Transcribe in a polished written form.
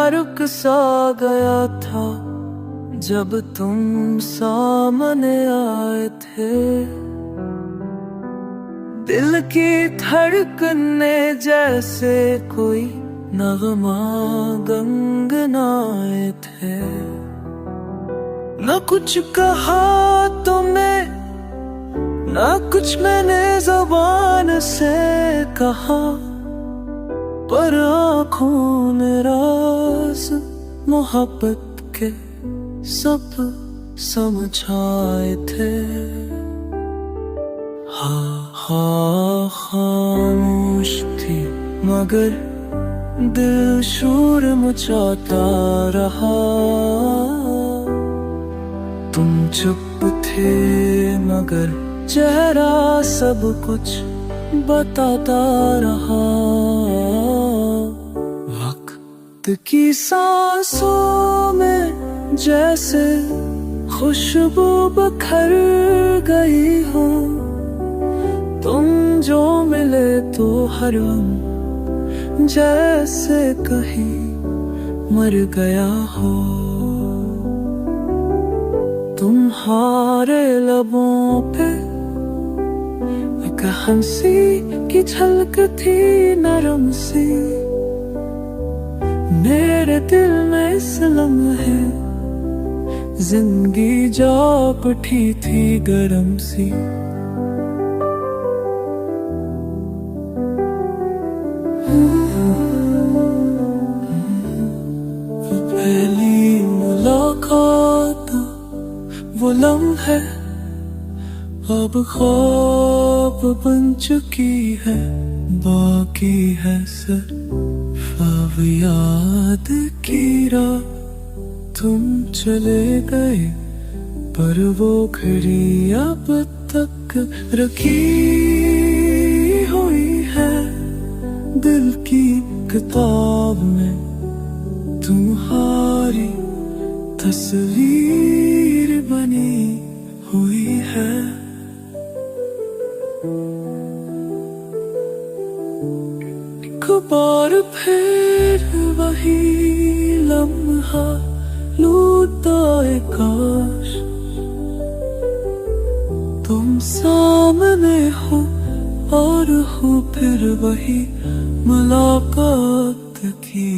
रुक सा गया था जब तुम सामने आए थे। दिल की धड़कने जैसे कोई नगमा गनगनाए थे। न कुछ कहा तुमने, न कुछ मैंने ज़बान से कहा, पर आँखों में राज मोहब्बत के सब समझ आए थे। हाँ खामोश थी मगर दिल शोर मचाता रहा। तुम चुप थे मगर चेहरा सब कुछ बताता रहा। वक्त की सांसों में जैसे खुशबू बखर गई हो, तुम जो मिले तो हर जैसे कहीं मर गया हो। तुम्हारे लबों पे एक हंसी की झलक थी नरम सी। मेरे दिल में इस लम्हे जिंदगी जाग उठी थी गरम सी। वो पहली मुलाकात, वो लम्हे अब ख्वाब बन चुकी है। बाकी है सिर्फ अब याद की रात। तुम चले गए पर वो घड़ी अब तक रखी हुई है दिल की किताब में। तुम्हारी तस्वीर बनी हुई है। एक बार फिर वही लम्हा लूटा काश, तुम सामने हो और हो फिर वही मुलाकात की